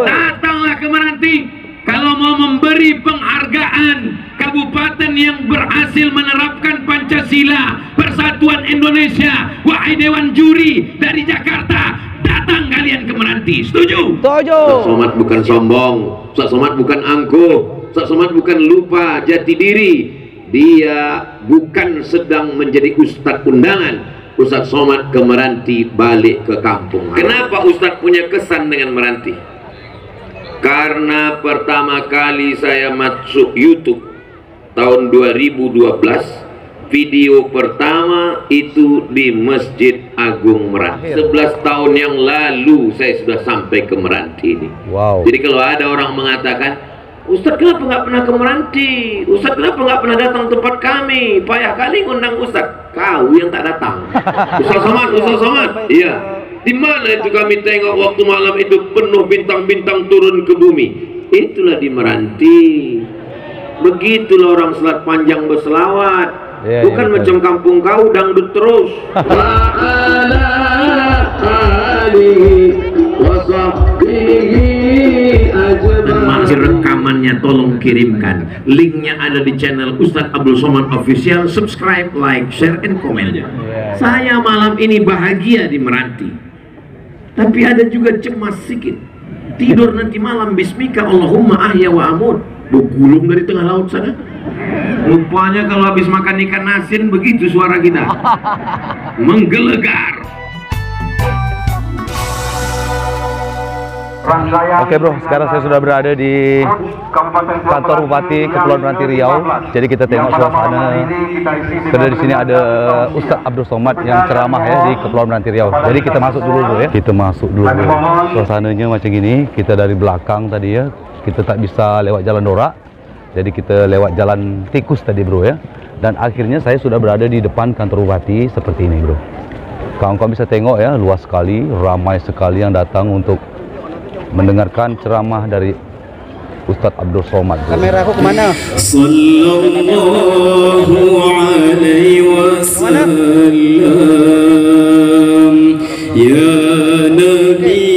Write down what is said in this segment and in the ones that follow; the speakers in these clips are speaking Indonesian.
Datanglah ke Meranti kalau mau memberi penghargaan kabupaten yang berhasil menerapkan Pancasila, Persatuan Indonesia. Wahai Dewan Juri dari Jakarta, datang kalian ke Meranti. Setuju? Setuju. Ustaz Somad bukan sombong, Ustaz Somad bukan angkuh, Ustaz Somad bukan lupa jati diri. Dia bukan sedang menjadi ustadz undangan. Ustaz Somad ke Meranti balik ke kampung. Kenapa Ustadz punya kesan dengan Meranti? Karena pertama kali saya masuk YouTube tahun 2012, video pertama itu di Masjid Agung Meranti. 11 tahun yang lalu saya sudah sampai ke Meranti ini. Wow. Jadi kalau ada orang mengatakan, Ustadz kenapa nggak pernah ke Meranti? Ustadz kenapa nggak pernah datang tempat kami? Payah kali ngundang Ustadz. Kau yang tak datang. Ustadz Somad. Iya. Di mana itu kami tengok waktu malam itu penuh bintang-bintang turun ke bumi? Itulah di Meranti. Begitulah orang Selat Panjang berselawat. Bukan macam kampung kau dangdut terus. Dan masih rekamannya tolong kirimkan. Linknya ada di channel Ustadz Abdul Somad Official. Subscribe, like, share, and comment. Saya malam ini bahagia di Meranti. Tapi ada juga cemas sedikit. Tidur nanti malam bismika Allahumma ahya wa amut. Bergulung dari tengah laut sana. Rupanya kalau habis makan ikan asin begitu suara kita. Menggelegar. Oke bro, sekarang saya sudah berada di kantor Bupati Kepulauan Meranti Riau. Jadi kita tengok suasana. Karena di sini ada Ustadz Abdul Somad yang ceramah ya di Kepulauan Meranti Riau. Jadi kita masuk dulu bro ya. Kita masuk dulu bro. Suasananya macam gini. Kita dari belakang tadi ya. Kita tak bisa lewat jalan Dorak. Jadi kita lewat jalan tikus tadi bro ya. Dan akhirnya saya sudah berada di depan kantor Bupati seperti ini bro. Kawan-kawan bisa tengok ya, luas sekali, ramai sekali yang datang untuk mendengarkan ceramah dari Ustadz Abdul Somad. Kamera aku kemana? Sallallahu alaihi wasallam ya Nabi.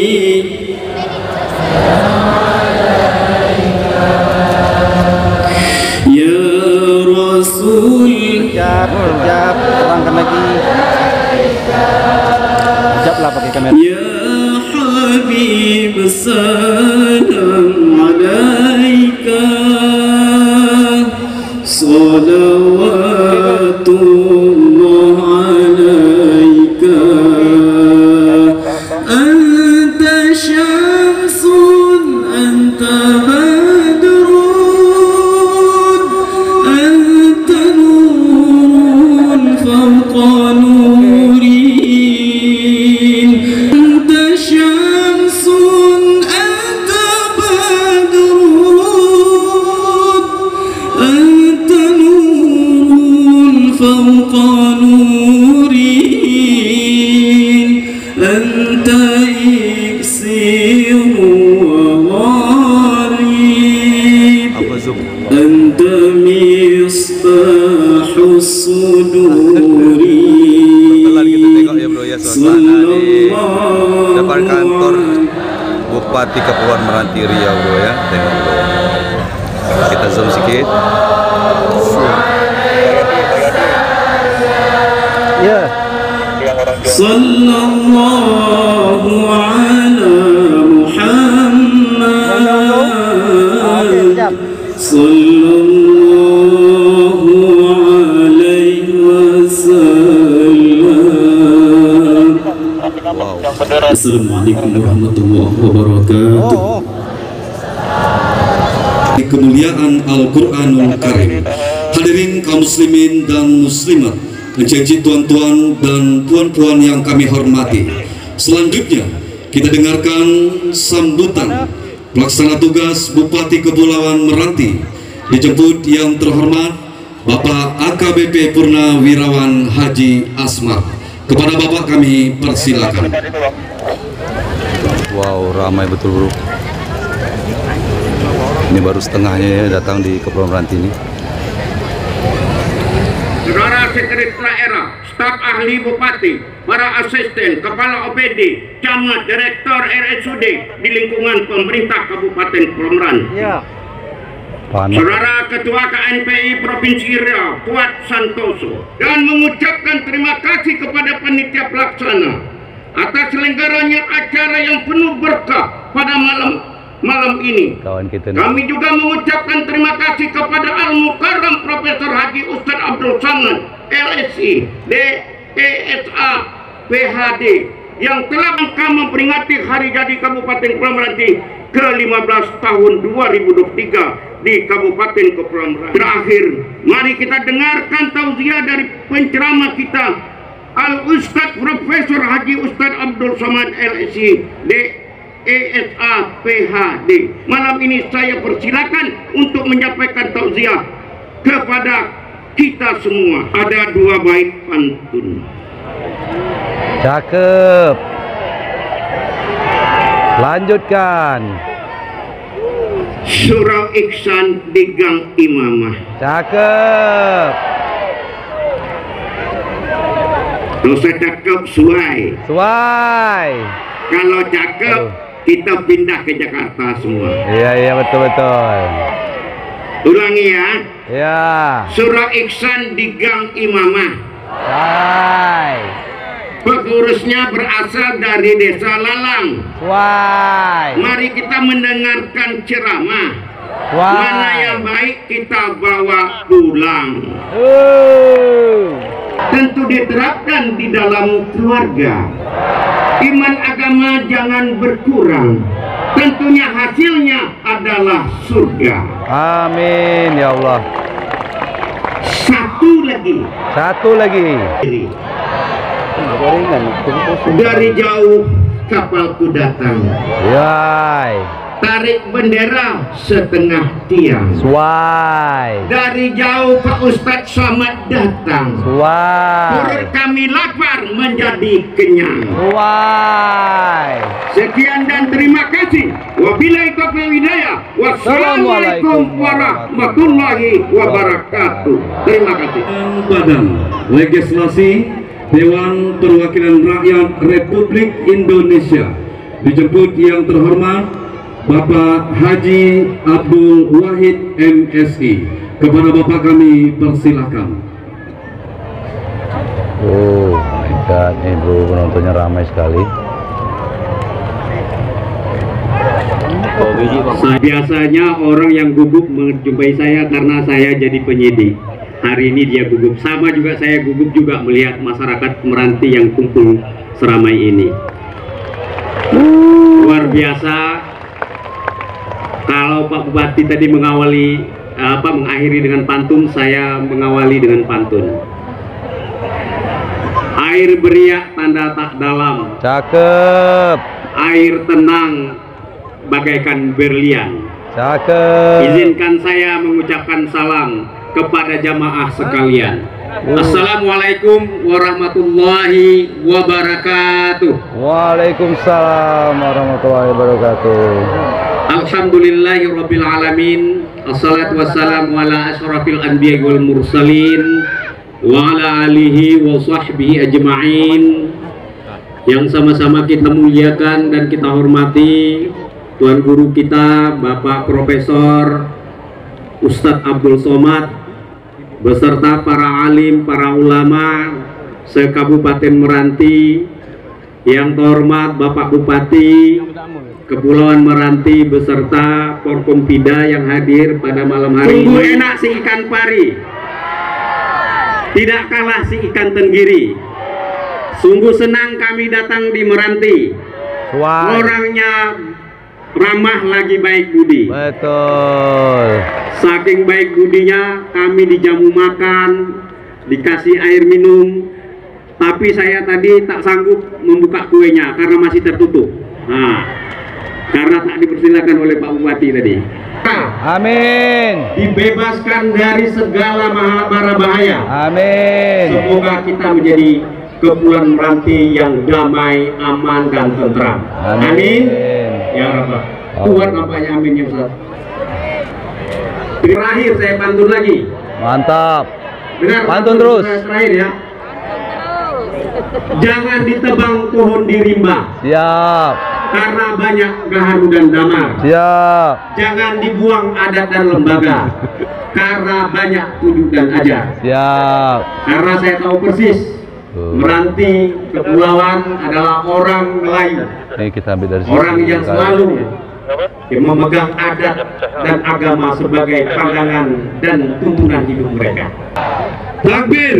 Ya Rasul. Jap, terangkan lagi. Jap lah pakai kamera. حبيب السلام عليك صلوات الله عليك أنت شمس أنت بدر أنت نور فوق نوري فوق نوري أنت إكسير وغالي أنت مصباح الصدور depan kantor Bupati Kepulauan Meranti Riau bro ya. Tengok bro. Kita zoom sedikit. Ya. Sallallahu ala Muhammad. Sallallahu alaihi wasallam. Assalamualaikum warahmatullahi wabarakatuh. Kemuliaan Al-Quranul Karim. Hadirin kaum muslimin dan muslimat, encik-encik, tuan-tuan dan puan-puan yang kami hormati. Selanjutnya kita dengarkan sambutan pelaksana tugas Bupati Kepulauan Meranti, dijemput yang terhormat Bapak AKBP Purnawirawan Haji Asmar. Kepada Bapak kami persilakan. Wow, ramai betul bro. Ini baru setengahnya ya datang di Kepulauan Meranti ini. Saudara sekretaris daerah, staf ahli bupati, para asisten, kepala OPD, camat, direktur RSUD di lingkungan pemerintah Kabupaten Kepulauan Meranti. Ya. Saudara Ketua KNPI Provinsi Riau, Fuad Santoso, dan mengucapkan terima kasih kepada panitia pelaksana atas selenggaranya acara yang penuh berkah pada malam ini. Kami juga mengucapkan terima kasih kepada Al-Mukarram Profesor Haji Ustadz Abdul Samad LSI DESA PhD yang telah memperingati hari jadi Kabupaten Kepulauan Meranti ke-15 tahun 2023 di Kabupaten Kepulauan Meranti. Terakhir, mari kita dengarkan tausiah dari penceramah kita Al-Ustadz Profesor Haji Ustadz Abdul Samad LSI DESA PhD. Malam ini saya persilakan untuk menyampaikan tausiah kepada kita semua. Ada 2 bait pantun. Cakep. Lanjutkan. Surau Iksan di Gang Imamah. Cakep. Kalau saya cakep, suai. Suai. Kalau cakep, kita pindah ke Jakarta semua. Iya, betul. Ulangi ya. Ya. Surau Iksan di Gang Imamah. Suai. Pengurusnya berasal dari Desa Lalang. Suai. Mari kita mendengarkan ceramah. Suai. Mana yang baik kita bawa pulang. Tentu diterapkan di dalam keluarga. Iman agama jangan berkurang. Tentunya hasilnya adalah surga. Amin ya Allah. Satu lagi. Dari jauh kapalku datang. Yai. Tarik bendera setengah tiang. Suai. Dari jauh Pak Ustadz Samad datang. Suai. Perut kami lapar menjadi kenyang. Suai. Sekian dan terima kasih. Wabillahi taufiq wal hidayah. Wassalamualaikum warahmatullahi wabarakatuh. Terima kasih. Badan Legislasi Dewan Perwakilan Rakyat Republik Indonesia, dijemput yang terhormat Bapak Haji Abdul Wahid MSI. Kepada Bapak kami persilakan. Oh my god, nih bro, penontonnya ramai sekali. Biasanya orang yang gugup menjumpai saya karena saya jadi penyidik. Hari ini dia gugup, sama juga saya gugup juga melihat masyarakat Meranti yang kumpul seramai ini. Luar biasa. Kalau Pak Bupati tadi mengakhiri dengan pantun, saya mengawali dengan pantun. Air beriak tanda tak dalam. Cakep. Air tenang bagaikan berlian. Cakep. Izinkan saya mengucapkan salam kepada jamaah sekalian. Assalamualaikum warahmatullahi wabarakatuh. Waalaikumsalam warahmatullahi wabarakatuh. Alhamdulillahirabbil alamin. Assalatu wassalamu ala asyrafil anbiya'i wal mursalin wa ala alihi wa sahbihi ajma'in. Yang sama-sama kita muliakan dan kita hormati Tuan Guru kita Bapak Profesor Ustadz Abdul Somad beserta para alim, para ulama se-Kabupaten Meranti, yang terhormat Bapak Bupati Kepulauan Meranti beserta Forkompida yang hadir pada malam hari ini. Sungguh enak si ikan pari, tidak kalah si ikan tenggiri. Sungguh senang kami datang di Meranti. Orangnya ramah lagi baik budi. Betul. Saking baik budinya kami dijamu makan, dikasih air minum. Tapi saya tadi tak sanggup membuka kuenya karena masih tertutup. Nah, karena tak dipersilakan oleh Pak Bupati tadi. Amin. Dibebaskan dari segala mara bahaya. Amin. Semoga kita menjadi Kepulauan Meranti yang damai, aman dan tentram. Amin. Ya Rabbah. Tuhan nampaknya amin ya Ustaz. Terakhir saya pantun lagi. Mantap. Dengar Pantun terus. terakhir ya. Jangan ditebang pohon di rimba Siap. karena banyak gaharu dan damar. Siap. Jangan dibuang adat dan lembaga karena banyak tunjuk dan ajar. Siap. Karena saya tahu persis Meranti Kepulauan adalah orang Melayu, Ini kita ambil dari sini. orang yang selalu memegang adat dan agama sebagai pandangan dan tuntunan hidup mereka. Takbir.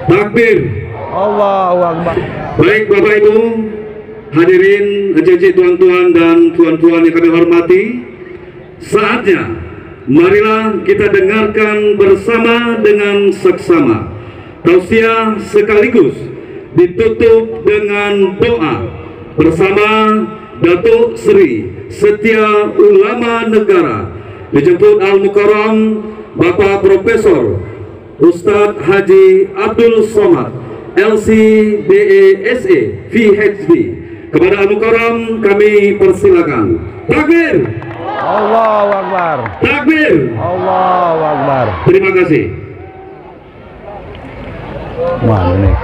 Takbir. Allahu Akbar. Baik Bapak Ibu, hadirin, encik-encik, tuan-tuan dan puan-puan yang kami hormati, saatnya marilah kita dengarkan bersama dengan seksama tausiah sekaligus ditutup dengan doa bersama Datuk Seri Setia Ulama Negara dijemput Al-Mukarram Bapak Profesor Ustadz Haji Abdul Somad LC.BA.SA PhD. Kepada Al-Mukarram kami persilakan. Takbir. Allahu Akbar. Takbir. Allahu Akbar. Terima kasih. Mana nih?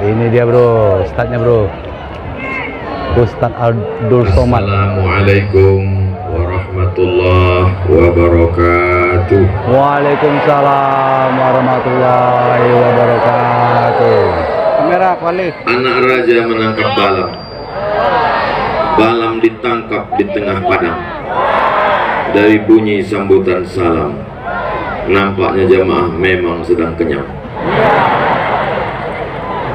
Ini dia bro, ustadznya bro, Ustadz Abdul Somad. Assalamualaikum warahmatullahi wabarakatuh. Waalaikumsalam warahmatullahi wabarakatuh. Kamera kualik. Anak raja menangkap balam. Balam ditangkap di tengah padang. Dari bunyi sambutan salam, nampaknya jamaah memang sedang kenyang.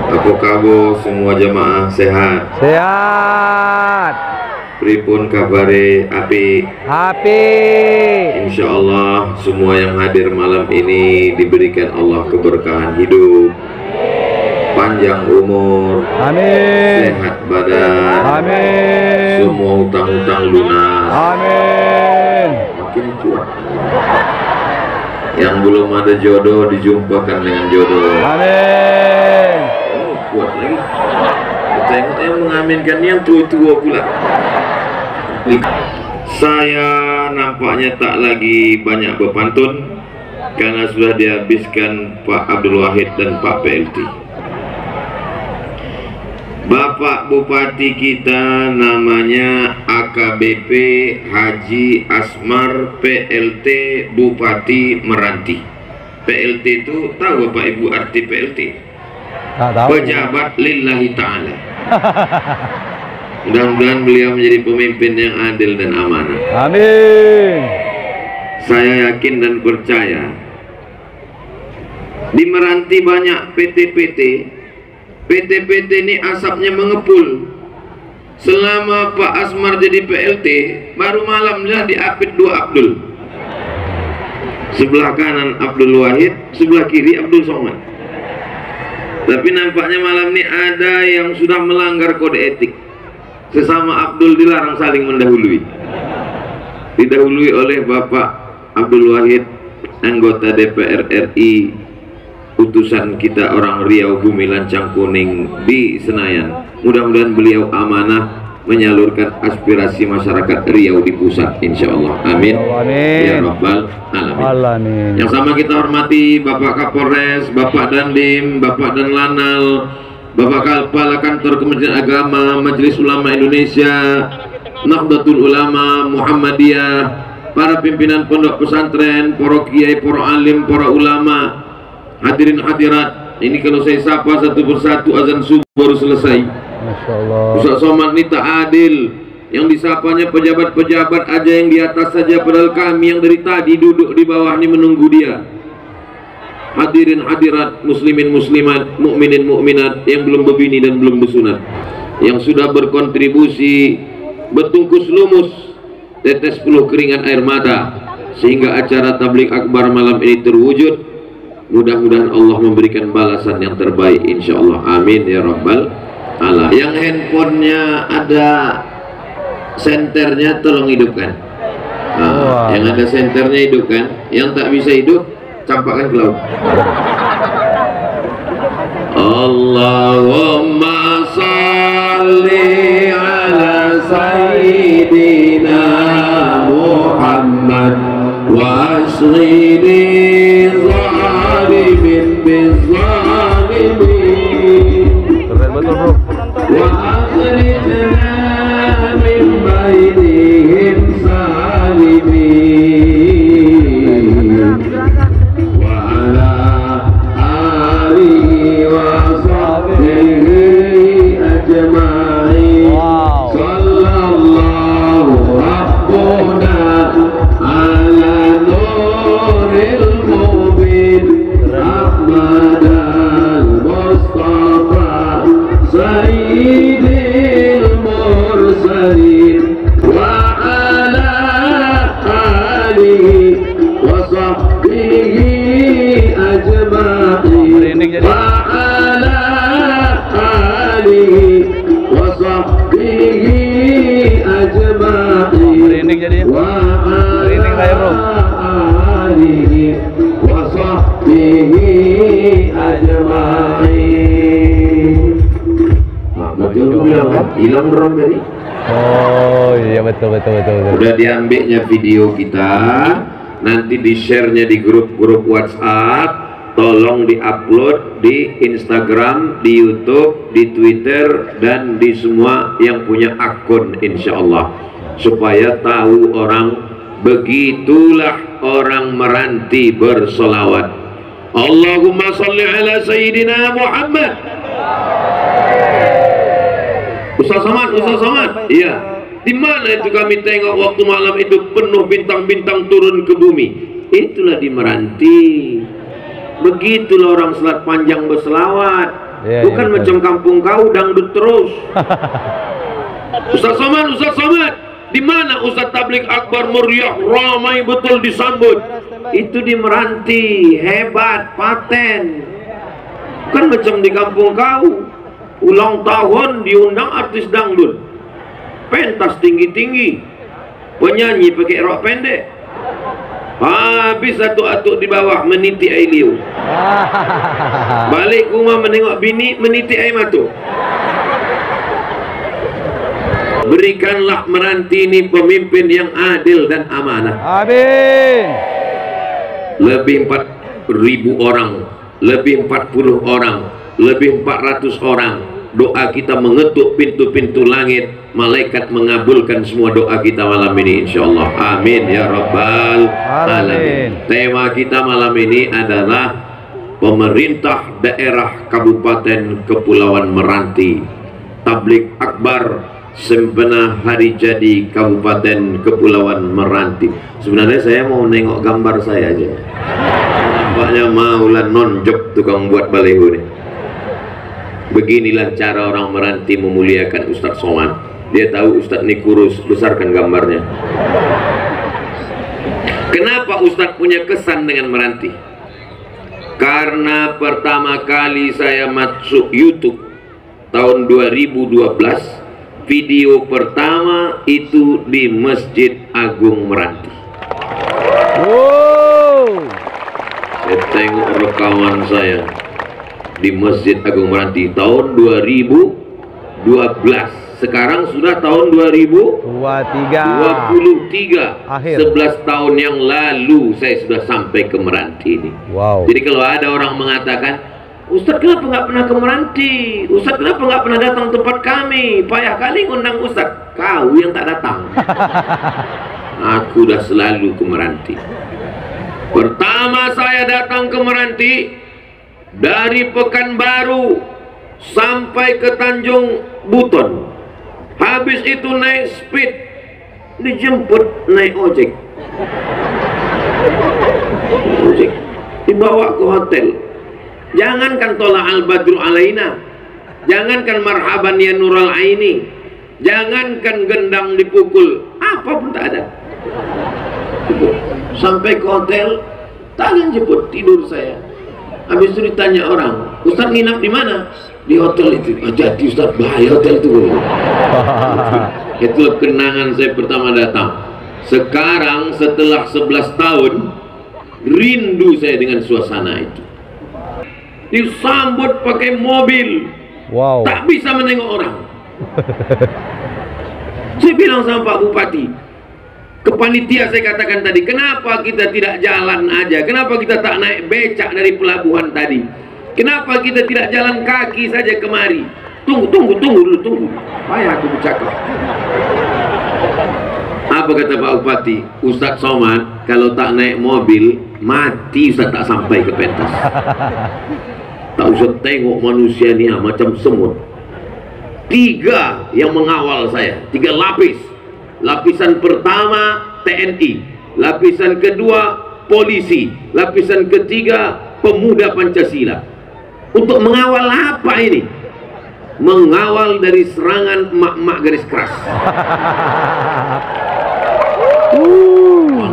Apa kabar semua jamaah, sehat? Sehat. Pripun kabare, api? Api. Insya Allah semua yang hadir malam ini diberikan Allah keberkahan hidup, panjang umur, Amin. sehat badan, Amin. semua hutang-hutang lunas, Amin. makin kuat. Yang belum ada jodoh dijumpakan dengan jodoh. Amin. Oh, kuat lagi. Tengok yang mengaminkan yang tua-tua pula. Saya nampaknya tak lagi banyak berpantun karena sudah dihabiskan Pak Abdul Wahid dan Pak PLT. Bapak Bupati kita namanya AKBP Haji Asmar PLT Bupati Meranti. PLT itu tahu Bapak Ibu arti PLT? Tak tahu. Pejabat lillahi ta'ala. Mudah-mudahan beliau menjadi pemimpin yang adil dan amanah. Amin. Saya yakin dan percaya di Meranti banyak PT-PT. PT-PT ini asapnya mengepul. Selama Pak Asmar jadi PLT, baru malamnya diapit 2 Abdul. Sebelah kanan Abdul Wahid, sebelah kiri Abdul Somad. Tapi nampaknya malam ini ada yang sudah melanggar kode etik. Sesama Abdul dilarang saling mendahului. Didahului oleh Bapak Abdul Wahid, anggota DPR RI, utusan kita orang Riau Bumi Lancang Kuning di Senayan. Mudah-mudahan beliau amanah menyalurkan aspirasi masyarakat Riau di pusat, insya Allah. Amin. Amin. Ya Rabbal Alamin. Alamin. Yang sama kita hormati Bapak Kapolres, Bapak Dandim, Bapak Danlanal, Bapak Kepala Kantor Kementerian Agama, Majelis Ulama Indonesia, Nahdlatul Ulama Muhammadiyah, para pimpinan pondok pesantren, para kiai, para alim, para ulama, hadirin hadirat. Ini kalau saya sapa satu persatu azan subuh baru selesai. Masya Allah. Ustaz Somad ini tak adil. Yang disapanya pejabat-pejabat aja yang di atas saja, padahal kami yang dari tadi duduk di bawah ini menunggu dia. Hadirin hadirat, muslimin muslimat, mukminin mukminat yang belum berbini dan belum bersunat, yang sudah berkontribusi bertungkus lumus tetes peluh keringat air mata sehingga acara tabligh akbar malam ini terwujud. Mudah-mudahan Allah memberikan balasan yang terbaik, insya Allah. Amin ya Rabbal Alamin. Yang handphonenya ada senternya tolong hidupkan. Nah, yang ada senternya hidupkan. Yang tak bisa hidup campakkan ke laut. Allahumma salli betul bro. وأخرجنا من بينهم سالمين وعلى آله وصحبه أجمعين صلى الله ربنا على نور المبين أحمد المصطفى سيد المرسلين وعلى آله وصحبه أجمعين وعلى آله وصحبه أجمعين وعلى آله وصحبه أجمعين. Hilang drum tadi. Oh iya betul. Udah diambilnya video kita, nanti di share-nya di grup-grup WhatsApp, tolong di-upload di Instagram, di YouTube, di Twitter, dan di semua yang punya akun insya Allah, supaya tahu orang, begitulah orang Meranti bersolawat. Allahumma salli ala Sayyidina Muhammad. Ustaz Somad, iya. Di mana itu kami tengok waktu malam itu penuh bintang-bintang turun ke bumi? Itulah di Meranti. Begitulah orang Selat Panjang berselawat. Bukan macam kampung kau dangdut terus. Ustaz Somad, di mana Ustaz Tablik Akbar meriah ramai betul disambut? Itu di Meranti, hebat, paten. Bukan macam di kampung kau. Ulang tahun diundang artis dangdut, pentas tinggi-tinggi, penyanyi pakai rok pendek, habis atuk-atuk di bawah meniti air liu, balik rumah menengok bini meniti air mata. Berikanlah Meranti ini pemimpin yang adil dan amanah. Amin. Lebih 4.000 orang, lebih 40 orang, lebih 400 orang. Doa kita mengetuk pintu-pintu langit, malaikat mengabulkan semua doa kita malam ini insyaallah. Amin ya rabbal alamin. Tema kita malam ini adalah pemerintah daerah Kabupaten Kepulauan Meranti, Tablik Akbar Sempena Hari Jadi Kabupaten Kepulauan Meranti. Sebenarnya saya mau nengok gambar saya aja. Nampaknya maulah nonjok tukang buat baleho nih. Beginilah cara orang Meranti memuliakan Ustaz Somad. Dia tahu Ustaz ini kurus, besarkan gambarnya. Kenapa Ustaz punya kesan dengan Meranti? Karena pertama kali saya masuk YouTube tahun 2012, video pertama itu di Masjid Agung Meranti. Wow. Saya tengok rekaman saya di Masjid Agung Meranti tahun 2012. Sekarang sudah tahun 2023. Akhir. 11 tahun yang lalu saya sudah sampai ke Meranti ini. Wow. Jadi kalau ada orang mengatakan, Ustaz kenapa nggak pernah ke Meranti? Ustaz kenapa nggak pernah datang tempat kami? Payah kali ngundang Ustaz. Kau yang tak datang. Aku udah selalu ke Meranti. Pertama saya datang ke Meranti, dari Pekanbaru sampai ke Tanjung Buton. Habis itu naik speed, dijemput naik ojek. Dibawa ke hotel. Jangankan Tola Al-Badru Alaina, jangankan Marhaban Ya Nural Aini, jangankan gendang dipukul, apa pun tak ada. Sampai ke hotel, tak ada yang jemput, tidur saya. Habis itu ditanya orang, Ustaz nginap di mana? Di hotel itu. Jadi Ustaz, bahaya hotel itu. Itulah kenangan saya pertama datang. Sekarang setelah 11 tahun, rindu saya dengan suasana itu. Disambut pakai mobil. Wow. Tak bisa menengok orang. Saya bilang sama Pak Bupati, ke panitia saya katakan tadi, kenapa kita tidak jalan aja? Kenapa kita tak naik becak dari pelabuhan tadi? Kenapa kita tidak jalan kaki saja kemari? Tunggu dulu. Payah aku bercakap. Apa kata Pak Bupati? Ustadz Somad kalau tak naik mobil mati, Ustadz tak sampai ke pentas. Tak usah tengok manusia ni macam semut. 3 yang mengawal saya, 3 lapis. Lapisan pertama TNI, lapisan kedua polisi, lapisan ketiga pemuda Pancasila. Untuk mengawal apa ini? Mengawal dari serangan emak-emak garis keras.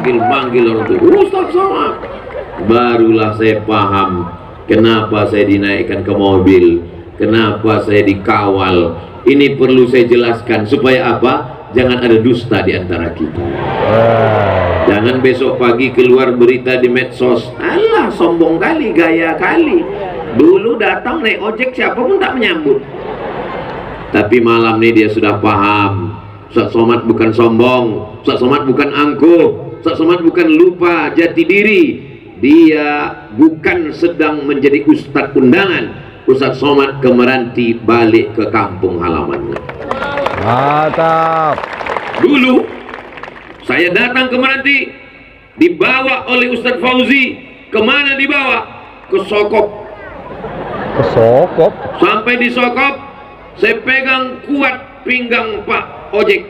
Manggil orang itu, Ustaz Somad. Barulah saya paham kenapa saya dinaikkan ke mobil, kenapa saya dikawal. Ini perlu saya jelaskan supaya apa? Jangan ada dusta di antara kita. Jangan besok pagi keluar berita di medsos, alah sombong kali, gaya kali. Dulu datang naik ojek siapa pun tak menyambut. Tapi malam ini dia sudah paham. Ustaz Somad bukan sombong, Ustaz Somad bukan angkuh, Ustaz Somad bukan lupa jati diri. Dia bukan sedang menjadi ustadz undangan. Ustaz Somad ke Meranti balik ke kampung halamannya. Mantap. Dulu saya datang ke Meranti dibawa oleh Ustadz Fauzi. Kemana dibawa? Ke Sokop. Ke Sokop? Sampai di Sokop saya pegang kuat pinggang Pak ojek,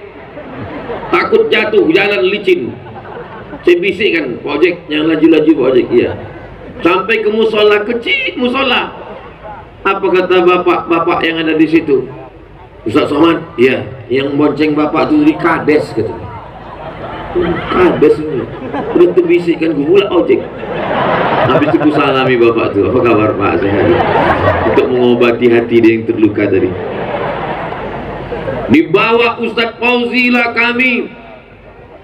takut jatuh, jalan licin. Saya bisikkan, Pak ojek jangan laju-laju Pak ojek. Iya. Sampai ke musola, kecil musola. Apa kata bapak-bapak yang ada di situ? Ustaz Somad, ya, yang bonceng bapak itu di kades katanya. Kades ini. Udah terbisikkan gue pula ojek. Habis itu ku salami bapak tuh. Apa kabar Pak? Sehat. Untuk mengobati hati dia yang terluka tadi. Dibawa Ustadz Fauzi lah kami.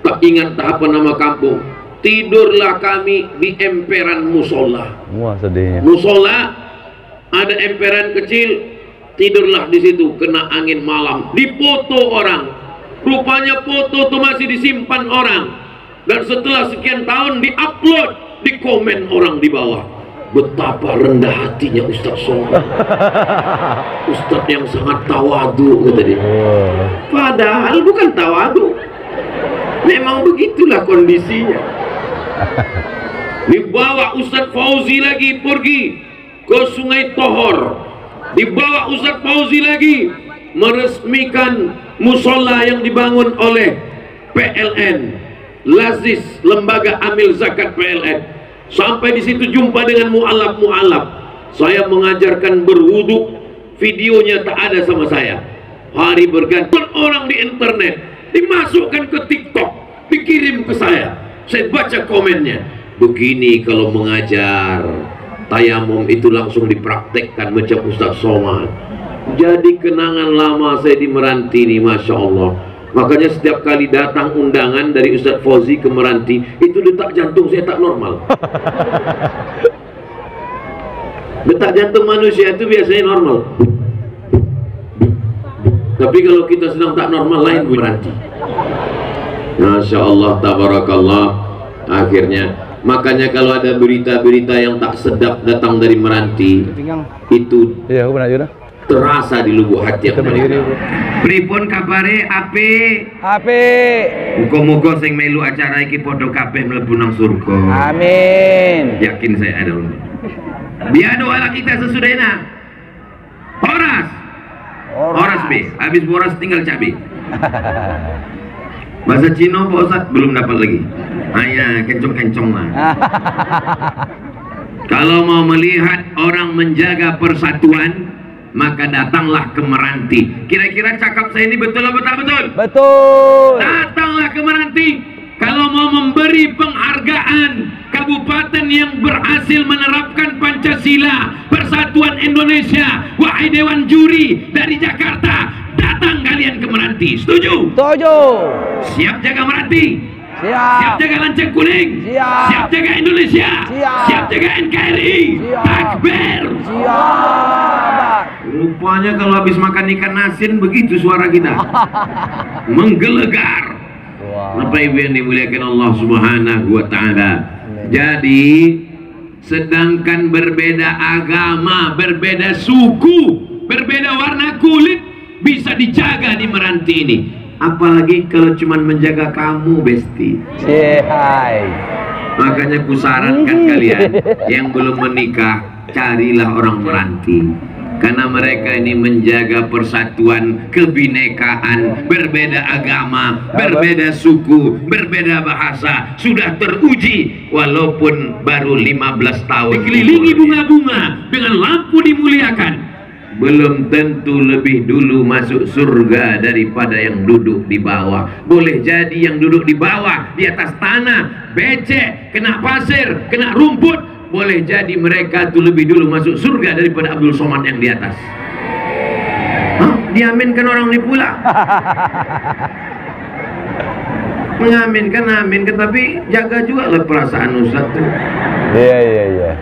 Tak ingat tak apa nama kampung. Tidurlah kami di emperan musola. Wah, sedihnya. Musola ada emperan kecil. Tidurlah di situ, kena angin malam, dipoto orang. Rupanya foto itu masih disimpan orang, dan setelah sekian tahun diupload, dikomen orang di bawah. Betapa rendah hatinya Ustaz Somad. Ustaz yang sangat tawadu kata dia. Padahal bukan tawadu, memang begitulah kondisinya. Dibawa Ustaz Fauzi lagi pergi ke Sungai Tohor. Dibawa Ustaz Fauzi lagi meresmikan musola yang dibangun oleh PLN, Lazis, lembaga amil zakat PLN. Sampai di situ jumpa dengan mualaf. Saya mengajarkan berwudu, videonya tak ada sama saya. Hari berganti orang di internet, dimasukkan ke TikTok, dikirim ke saya. Saya baca komennya. Begini kalau mengajar. Tayamum itu langsung dipraktekkan macam Ustaz Somad. Jadi kenangan lama saya di Meranti ini, Masya Allah. Makanya setiap kali datang undangan dari Ustaz Fauzi ke Meranti, itu detak jantung saya tak normal. Detak jantung manusia itu biasanya normal. Tapi kalau kita sedang tak normal, lain Meranti. Masya Allah, tabarakallah. Akhirnya makanya kalau ada berita-berita yang tak sedap datang dari Meranti, itu iya, aku pernah juga. Terasa di lubuk hati yang mereka. Pripun kabare ape? Muga-muga sing melu acara iki padha kabeh mlebu nang surga. Amin. Yakin saya ada. Biado ala kita sesudahnya. Horas B. Habis boras tinggal cabe. Bahasa Cina Pak Ustaz belum dapat lagi. Hanya kencong-kencong lah. Kalau mau melihat orang menjaga persatuan, maka datanglah ke Meranti. Kira-kira cakap saya ini betul atau tak betul? Betul. Datanglah ke Meranti. Kalau mau memberi penghargaan kabupaten yang berhasil menerapkan Pancasila, Persatuan Indonesia, wahai Dewan Juri dari Jakarta, datang kalian ke Meranti. Setuju? Setuju. Siap jaga Meranti? Siap. Siap jaga lanceng kuning? Siap. Siap jaga Indonesia? Siap. Siap jaga NKRI? Siap. Takbir. Siap. Rupanya kalau habis makan ikan asin begitu suara kita. Menggelegar. Bapak Ibu yang dimuliakan Allah Subhanahu wa Ta'ala. Jadi sedangkan berbeda agama, berbeda suku, berbeda warna kulit bisa dijaga di Meranti ini. Apalagi kalau cuman menjaga kamu, Besti. Hai. Makanya kusarankan kalian yang belum menikah, carilah orang Meranti. Karena mereka ini menjaga persatuan, kebinekaan, berbeda agama, berbeda suku, berbeda bahasa. Sudah teruji walaupun baru 15 tahun. Dikelilingi bunga-bunga dengan lampu dimuliakan. Belum tentu lebih dulu masuk surga daripada yang duduk di bawah. Boleh jadi yang duduk di bawah, di atas tanah, becek, kena pasir, kena rumput, boleh jadi mereka tuh lebih dulu masuk surga daripada Abdul Somad yang di atas. Hah? Diaminkan orang ini pula. Mengaminkan, aminkan, tapi jaga juga lah perasaan Ustaz tuh. Iya.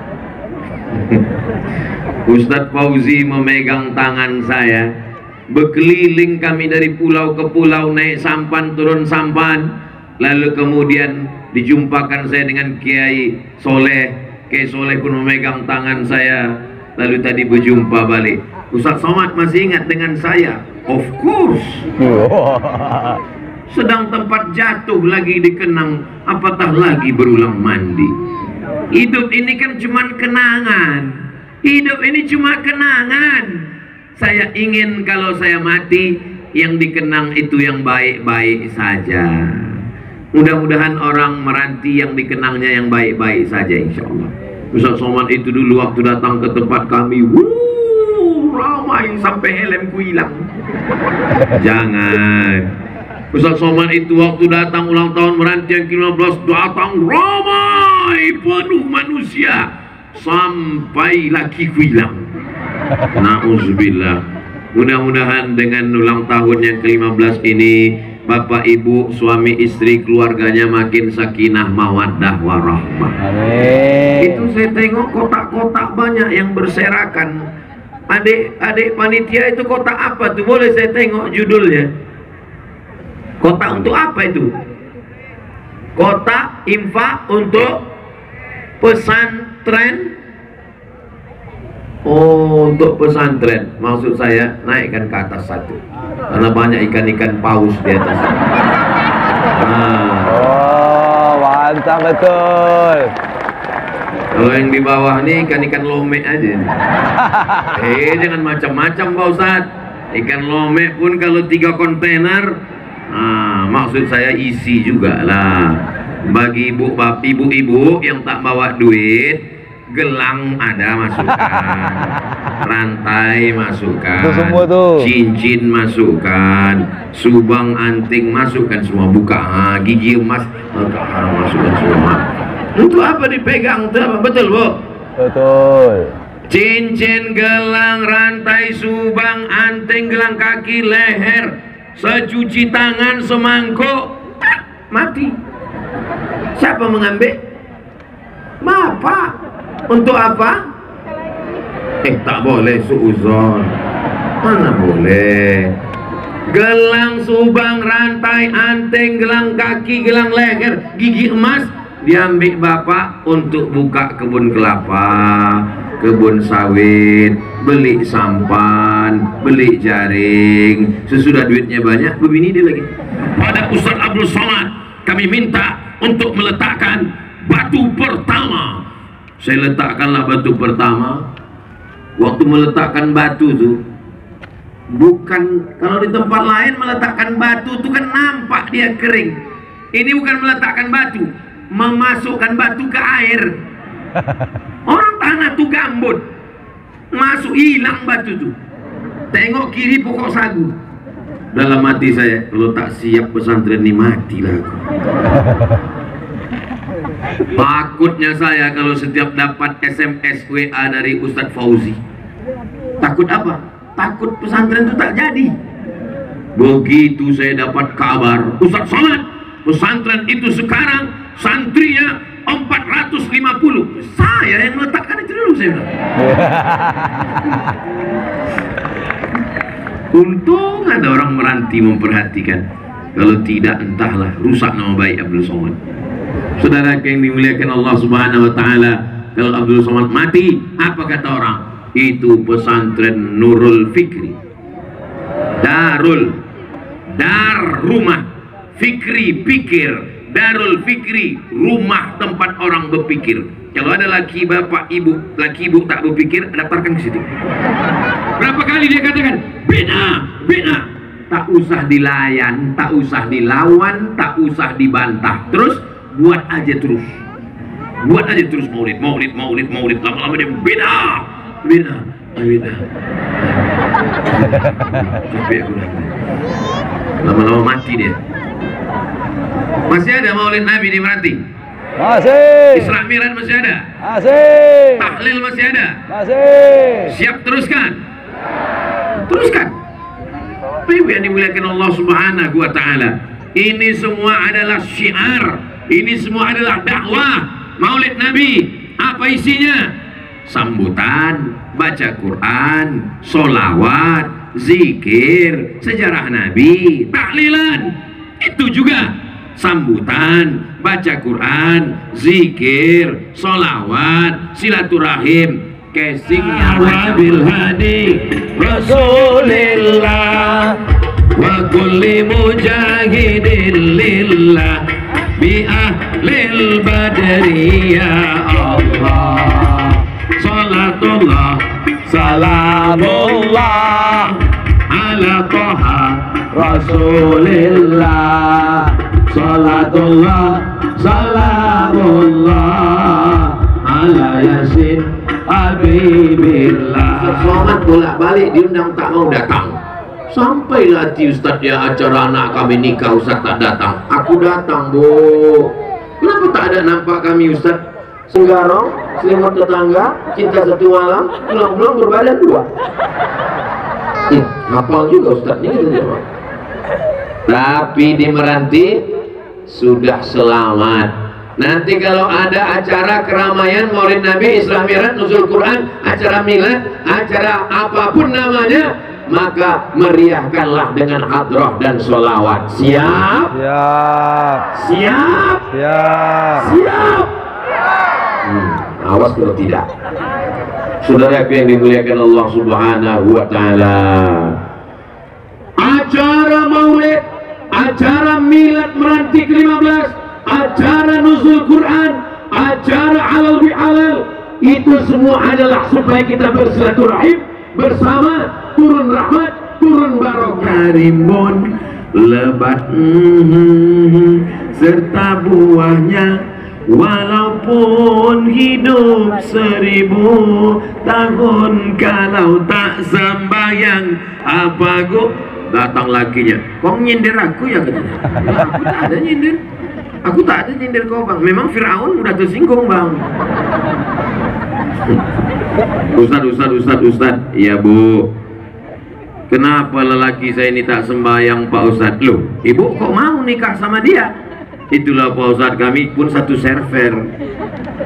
Ustadz Fauzi memegang tangan saya, berkeliling kami dari pulau ke pulau, naik sampan, turun sampan, lalu kemudian dijumpakan saya dengan Kiai Soleh. Kiai Soleh pun memegang tangan saya, lalu tadi berjumpa balik. Ustadz Somad masih ingat dengan saya? Of course. Sedang tempat jatuh lagi dikenang, apatah lagi berulang mandi. Hidup ini kan cuma kenangan. Hidup ini cuma kenangan. Saya ingin kalau saya mati, yang dikenang itu yang baik-baik saja. Mudah-mudahan orang Meranti yang dikenangnya yang baik-baik saja, insya Allah. Ustaz Somad itu dulu waktu datang ke tempat kami, ramai sampai helmku hilang. Jangan. Ustaz Somad itu waktu datang ulang tahun Meranti yang ke-15, datang ramai, penuh manusia, sampai lakiku hilang. Na'udzubillah. Mudah-mudahan dengan ulang tahun yang ke-15 ini, Bapak Ibu, suami istri, keluarganya makin sakinah mawaddah warahmah. Itu saya tengok kotak-kotak banyak yang berserakan. Adik-adik panitia itu kotak apa tuh? Boleh saya tengok judulnya? Kotak untuk apa itu? Kotak infak untuk pesantren. Oh, untuk pesantren. Maksud saya naikkan ke atas satu, karena banyak ikan-ikan paus di atas. Oh, mantap betul. Kalau yang di bawah nih ikan-ikan lome aja. Jangan macam-macam Pak Ustaz. Ikan lome pun kalau 3 kontainer, maksud saya isi juga lah. Bagi ibu-ibu yang tak bawa duit, gelang ada masukkan, rantai masukkan, itu semua tuh, cincin masukkan, subang anting masukkan semua, buka, gigi emas masukkan semua. Untuk apa dipegang? Betul Bu? Betul. Cincin, gelang, rantai, subang, anting, gelang kaki, leher, secuci tangan, semangkuk, mati. Siapa mengambil? Bapak. Untuk apa? Tak boleh suuzon. Mana boleh. Gelang, subang, rantai, anting, gelang kaki, gelang leher, gigi emas diambil Bapak untuk buka kebun kelapa, kebun sawit, beli sampan, beli jaring. Sesudah duitnya banyak, begini dia lagi. Pada Ustaz Abdul Somad kami minta untuk meletakkan batu pertama. Saya letakkanlah batu pertama. Waktu meletakkan batu tuh, bukan kalau di tempat lain meletakkan batu tuh kan nampak dia kering. Ini bukan meletakkan batu, memasukkan batu ke air. Orang tanah tuh gambut, masuk hilang batu tuh. Tengok kiri pokok sagu. Dalam hati saya, kalau tak siap pesantren ini matilah aku. Takutnya saya kalau setiap dapat SMS WA dari Ustadz Fauzi. Takut apa? Takut pesantren itu tak jadi. Begitu saya dapat kabar Ustadz Somad, pesantren itu sekarang santrinya 450. Saya yang meletakkan itu dulu, saya bilang. Untung ada orang Meranti memperhatikan. Kalau tidak, entahlah, rusak nama baik Abdul Somad. Saudara yang dimuliakan Allah Subhanahu wa taala, kalau Abdul Somad mati, apa kata orang? itu pesantren Nurul Fikri. Dar rumah fikri pikir, Darul Fikri, rumah tempat orang berpikir. Kalau ada laki bapak ibu tak berpikir, daftarkan ke situ. Berapa kali dia katakan bina, tak usah dilayan, tak usah dilawan, tak usah dibantah, terus buat aja terus maulid, lama-lama dia bina. Capek aku dah. Lama-lama mati dia. Masih ada maulid Nabi di Meranti? Masih. Isra Mi'raj masih ada? Masih. Tahlil masih ada? Masih. Siap teruskan? Teruskan. Ibu yang dimuliakan Allah Subhanahu wa Ta'ala, ini semua adalah syiar, ini semua adalah dakwah. Maulid Nabi apa isinya? Sambutan, baca Quran, solawat, zikir, sejarah Nabi, tahlilan. Itu juga sambutan, baca Quran, zikir, solawat, silaturahim. Casingnya wabil hadi Rasulillah wa kulli mujahidin lillah bi ahlil badri ya Allah. Salatullah salamullah ala Taha Rasulillah. Salatullah salamullah ala Yasin Habibillah. Selamat bolak-balik diundang tak mau datang. Sampailah hati Ustaz, ya acara anak kami nikah Ustaz tak datang. Aku datang, Bu. Kenapa tak ada nampak kami Ustaz? Senggarong, selimut tetangga, cinta satu malam, pulang-pulang berbadan dua. Hafal juga Ustaz ini. Tapi di Meranti sudah selamat. Nanti kalau ada acara keramaian Maulid Nabi, Isra Mi'raj, Nuzul Quran, acara milad, acara apapun namanya, maka meriahkanlah dengan hadrah dan sholawat. Siap? Siap. Siap? Siap. Siap? Awas kalau tidak. Saudara yang dimuliakan Allah Subhanahu wa Ta'ala, acara maulid, acara milad Meranti ke-15, acara nuzul Quran, acara halal bihalal, itu semua adalah supaya kita bersilaturahim bersama, turun rahmat, turun barokah, rimbun, lebat serta buahnya, walaupun hidup 1000 tahun, kalau tak sembahyang apa gua. Datang lakinya, kau nyindir aku ya katanya. Aku tak ada nyindir. Aku tak ada nyindir kau bang. Memang Fir'aun udah tersinggung bang. Ustaz. Iya Bu. Kenapa lelaki saya ini tak sembahyang Pak Ustaz? Loh, ibu kok mau nikah sama dia? Itulah Pak Ustaz, kami pun satu server.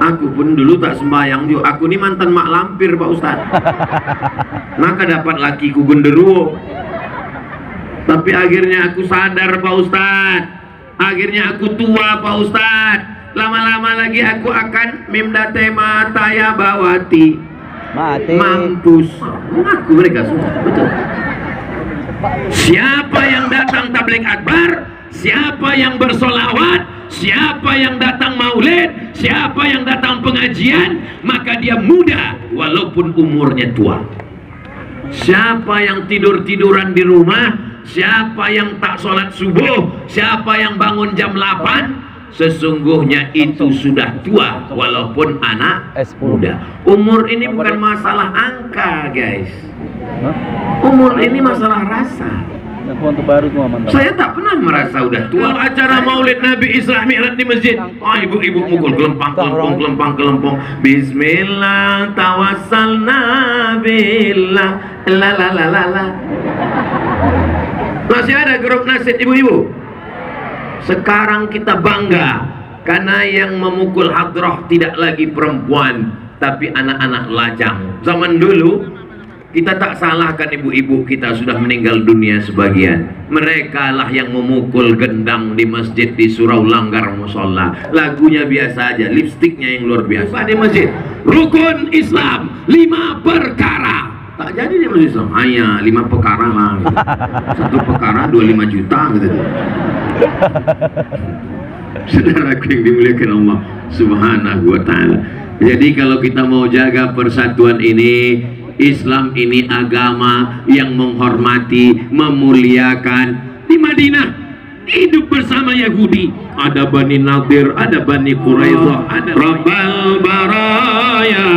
Aku pun dulu tak sembahyang juga. Aku ini mantan mak lampir Pak Ustaz. Maka dapat lakiku genderuwo. Tapi akhirnya aku sadar Pak Ustaz. Akhirnya aku tua Pak Ustaz. Lama-lama lagi aku akan mimdate mataya bawati. Mati. Mampus. Mengaku mereka semua. Betul. Siapa yang datang tabligh akbar, siapa yang bersolawat, siapa yang datang maulid, siapa yang datang pengajian, maka dia muda walaupun umurnya tua. Siapa yang tidur-tiduran di rumah, siapa yang tak sholat subuh, siapa yang bangun jam 8, sesungguhnya itu sudah tua walaupun anak muda. Umur ini bukan masalah angka guys. Umur ini masalah rasa. Saya tak pernah merasa udah tua. Acara maulid Nabi Isra Mi'raj di masjid, ibu-ibu mukul kelempang. Bismillah tawassalna billah la. Masih ada grup nasid ibu-ibu. Sekarang kita bangga karena yang memukul hadrah tidak lagi perempuan tapi anak-anak lajang. Zaman dulu kita tak salahkan ibu-ibu kita sudah meninggal dunia sebagian. Mereka lah yang memukul gendang di masjid, di surau langgar musola. Lagunya biasa aja, lipstiknya yang luar biasa di masjid. rukun Islam 5 perkara. Tak jadi dia masuk Islam. Hanya 5 perkara lah gitu. 1 perkara 25 juta gitu. Saudaraku yang dimuliakan Allah Subhanahu wa ta'ala. Jadi kalau kita mau jaga persatuan ini, Islam ini agama yang menghormati, memuliakan. Di Madinah hidup bersama Yahudi, ada Bani Nadir, ada Bani Quraidah, ada Rabbal Baraya,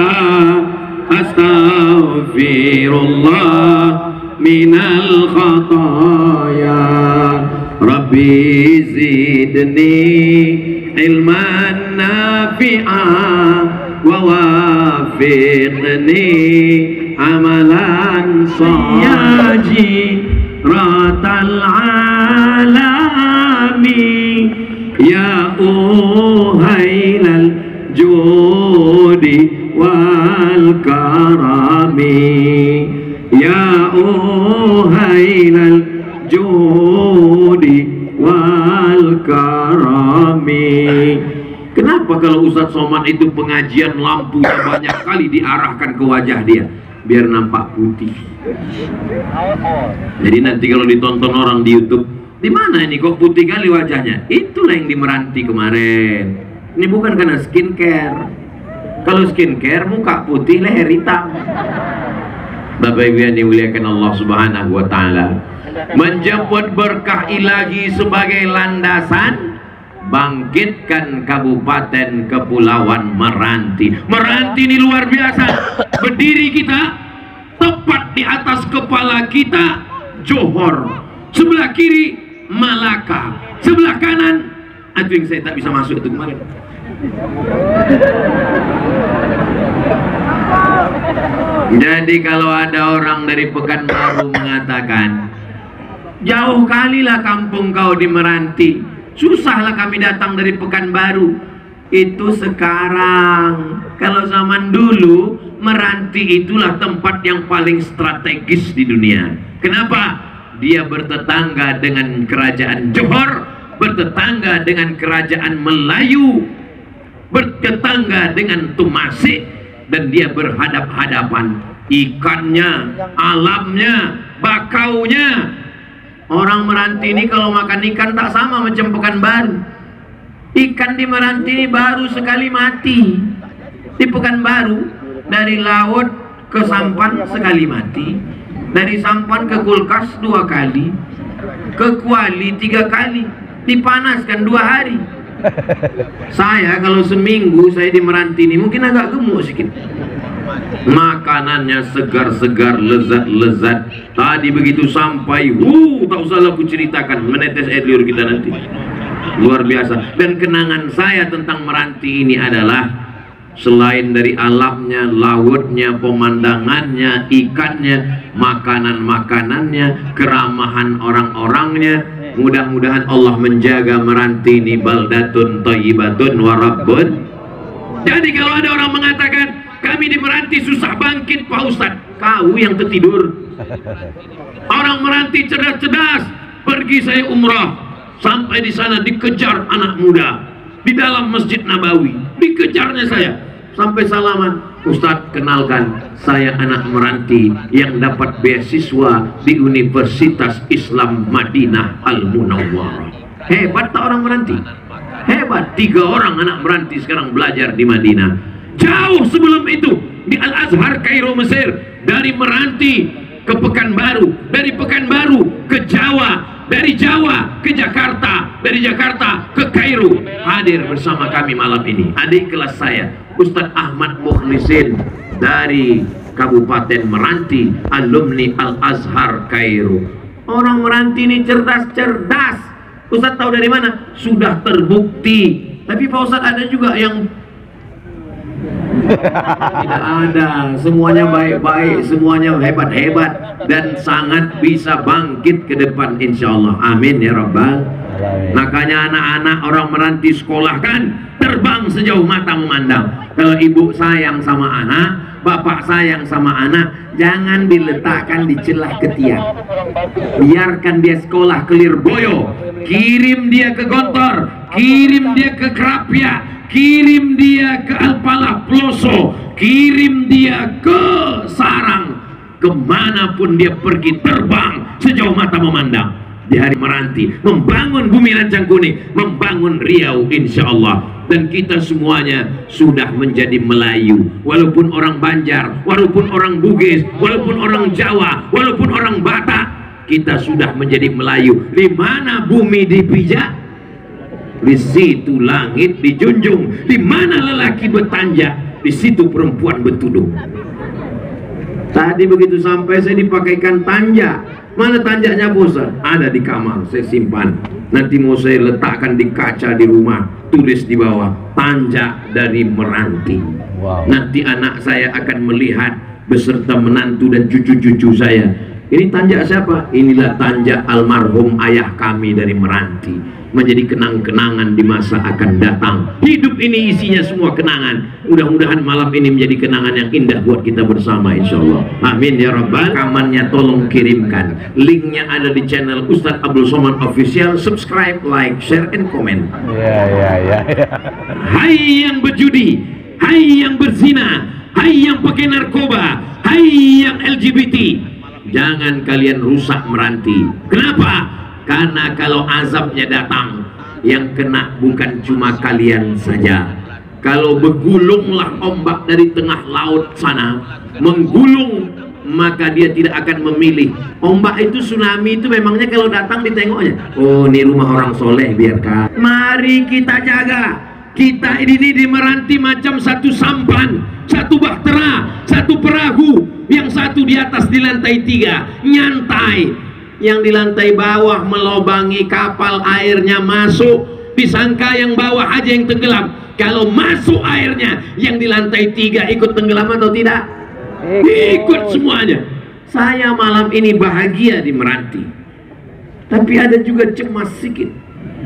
astaghfirullah minal khataya, Rabbi zidni ilman nafi'ah wa wafiqni amalan sayaji ratal alami ya uhailal judi wal karami ya uhailal judi wal karami. Kenapa kalau Ustadz Somad itu pengajian lampunya banyak kali diarahkan ke wajah dia biar nampak putih? Jadi nanti kalau ditonton orang di YouTube, di mana ini kok putih kali wajahnya? Itulah yang di Meranti kemarin. Ini bukan karena skincare. Kalau skincare muka putih, leher hitam. Bapak Ibu yang dimuliakan Allah Subhanahu wa ta'ala, menjemput berkah ilahi sebagai landasan, bangkitkan Kabupaten Kepulauan Meranti. Meranti ini luar biasa. Berdiri kita tepat di atas kepala kita Johor, sebelah kiri Malaka, sebelah kanan itu yang saya tak bisa masuk itu kemarin. Jadi kalau ada orang dari Pekanbaru mengatakan, jauh kalilah kampung kau di Meranti, susahlah kami datang dari Pekanbaru. Itu sekarang. Kalau zaman dulu, Meranti itulah tempat yang paling strategis di dunia. Kenapa? Dia bertetangga dengan kerajaan Johor, bertetangga dengan kerajaan Melayu, bertetangga dengan Tumasik, dan dia berhadap-hadapan. Ikannya, alamnya, bakaunya. Orang Meranti ini kalau makan ikan tak sama macam Pekanbaru. Ikan di Meranti ini baru sekali mati. Di Pekanbaru dari laut ke sampan sekali mati, dari sampan ke kulkas 2 kali, ke kuali 3 kali, dipanaskan 2 hari. Saya kalau seminggu saya di Meranti ini mungkin agak gemuk sedikit. Makanannya segar-segar, lezat-lezat. Tadi begitu sampai, tak usahlah aku ceritakan, menetes air liur kita nanti. Luar biasa. Dan kenangan saya tentang Meranti ini adalah selain dari alamnya, lautnya, pemandangannya, ikannya, makanan-makanannya, keramahan orang-orangnya. Mudah-mudahan Allah menjaga Meranti ini baldatun thayyibatun wa rabbun. Jadi kalau ada orang mengatakan kami di Meranti susah bangkit Pak Ustadz, kau yang tertidur. Orang Meranti cerdas-cerdas. Pergi saya umrah, sampai di sana dikejar anak muda di dalam Masjid Nabawi, dikejarnya saya. Sampai salaman, Ustadz kenalkan, saya anak Meranti yang dapat beasiswa di Universitas Islam Madinah Al-Munawwarah. Hebat tak orang Meranti? Hebat. 3 orang anak Meranti sekarang belajar di Madinah. Jauh sebelum itu di Al-Azhar Kairo Mesir. Dari Meranti ke Pekanbaru, dari Pekanbaru ke Jawa, dari Jawa ke Jakarta, dari Jakarta ke Kairo. Hadir bersama kami malam ini adik kelas saya, Ustadz Ahmad Mukhlisin dari Kabupaten Meranti, alumni Al-Azhar Kairo. Orang Meranti ini cerdas-cerdas. Ustadz tahu dari mana? Sudah terbukti. Tapi Pak Ustadz ada juga yang tidak ada. Semuanya baik-baik, semuanya hebat-hebat dan sangat bisa bangkit ke depan insya Allah. Amin ya Rabbal. Makanya anak-anak orang Meranti sekolahkan, terbang sejauh mata memandang. Kalau ibu sayang sama anak, bapak sayang sama anak, jangan diletakkan di celah ketiak. Biarkan dia sekolah ke Lirboyo, kirim dia ke Gontor, kirim dia ke Krapia, kirim dia ke Alpalah Ploso, kirim dia ke sarang, kemanapun dia pergi, terbang sejauh mata memandang di hari Meranti, membangun bumi Lancang Kuning, membangun Riau insya Allah. Dan kita semuanya sudah menjadi Melayu, walaupun orang Banjar, walaupun orang Bugis, walaupun orang Jawa, walaupun orang Batak, kita sudah menjadi Melayu. Di mana bumi dipijak, di situ langit dijunjung. Di mana lelaki bertanjak, di situ perempuan bertudung. Tadi begitu sampai saya dipakaikan tanjak. Mana tanjaknya bosan? Ada di kamar, saya simpan. Nanti mau saya letakkan di kaca di rumah, tulis di bawah, tanjak dari Meranti. Wow. Nanti anak saya akan melihat beserta menantu dan cucu-cucu saya. Ini tanjak siapa? Inilah tanjak almarhum ayah kami dari Meranti. Menjadi kenang-kenangan di masa akan datang. Hidup ini isinya semua kenangan. Mudah-mudahan malam ini menjadi kenangan yang indah buat kita bersama insya Allah. Amin ya Rabbal. Rekamannya tolong kirimkan. Linknya ada di channel Ustadz Abdul Somad Official. Subscribe, like, share, and comment. Ya. Hai yang berjudi, hai yang berzina, hai yang pakai narkoba, hai yang LGBT, jangan kalian rusak Meranti. Kenapa? Karena kalau azabnya datang, yang kena bukan cuma kalian saja. Kalau bergulunglah ombak dari tengah laut sana, menggulung, maka dia tidak akan memilih. Ombak itu, tsunami itu memangnya kalau datang ditengoknya, oh ini rumah orang soleh, biarkan. Mari kita jaga. Kita ini di Meranti macam satu sampan, satu bahtera, satu perahu. Yang satu di atas di lantai 3 nyantai, yang di lantai bawah melobangi kapal, airnya masuk, disangka yang bawah aja yang tenggelam. Kalau masuk airnya, yang di lantai 3 ikut tenggelam atau tidak? Ikut semuanya. Saya malam ini bahagia di Meranti, tapi ada juga cemas sedikit.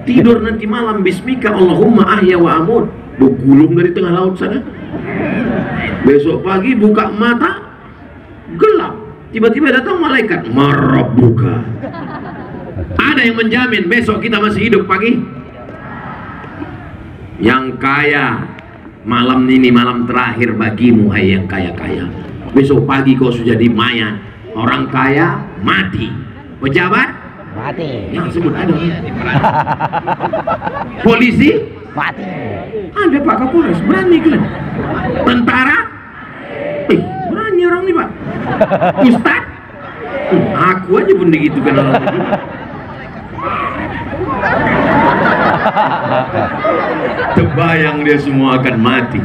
Tidur nanti malam bismika Allahumma ahya wa amut, bergulung dari tengah laut sana. Besok pagi buka mata, gelap. Tiba-tiba datang malaikat, marabbuka. Ada yang menjamin besok kita masih hidup pagi? Yang kaya, malam ini malam terakhir bagimu, hai yang kaya-kaya. Besok pagi kau sudah di mayat. Orang kaya mati, pejabat mati. Yang sebut ada. Polisi mati. Ada Pak Kapolres, berani kalian. Tentara, berani orang ini Pak. Ustad, aku aja pun begitu kan orang itu. Terbayang dia semua akan mati.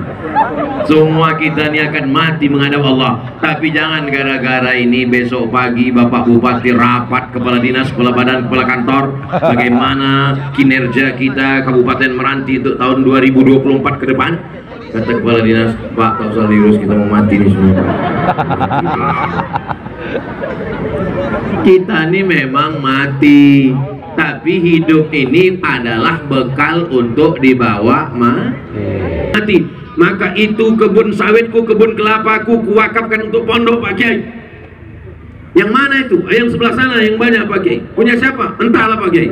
Semua kita ini akan mati menghadap Allah. Tapi jangan gara-gara ini besok pagi Bapak Bupati rapat, kepala dinas, kepala badan, kepala kantor, bagaimana kinerja kita Kabupaten Meranti untuk tahun 2024 ke depan. Kata kepala dinas, Pak, tak usah diurus, kita mau mati nih semua Pak. Kita ini memang mati, tapi hidup ini adalah bekal untuk dibawa mati. Maka itu kebun sawitku, kebun kelapaku kuwakafkan untuk pondok Pak Kiai. Yang mana itu? Yang sebelah sana yang banyak Pak Kiai. Punya siapa? Entahlah Pak Kiai.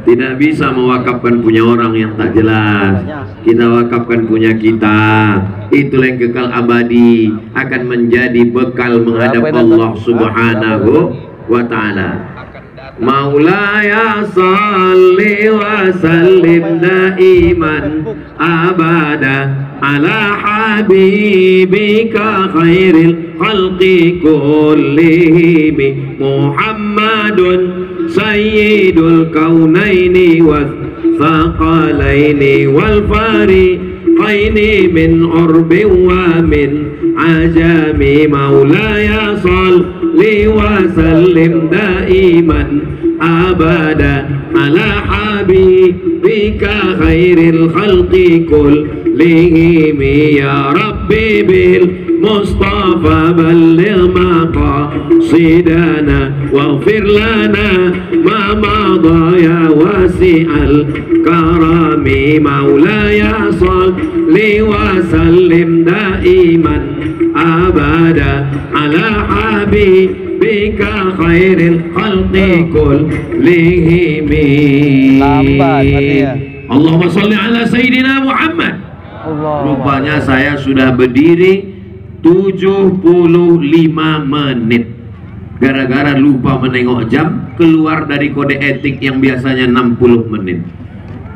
Tidak bisa mewakafkan punya orang yang tak jelas. Kita wakafkan punya kita. Itulah yang kekal abadi, akan menjadi bekal menghadap Allah Subhanahu wa ta'ala. Maulaya salli wa sallim daiman abada ala habibika khairil khalqi kullihim Muhammadun sayyidul kaunaini was thaqalaini wal fariqaini min urbin wa min ajami. Maulaya salli wa sallim daiman abada ala habibika khairil khalqi kullihim ya rabbi bil Mustafa balligh maqasidana waghfir lana ma madha ya wasi'al karami. Maulaya salli wa sallim daiman abada ala habibika khairil khalqi kullihim. Allahumma sholli ala Sayyidina Muhammad. Rupanya saya sudah berdiri 75 menit. Gara-gara lupa menengok jam, keluar dari kode etik yang biasanya 60 menit.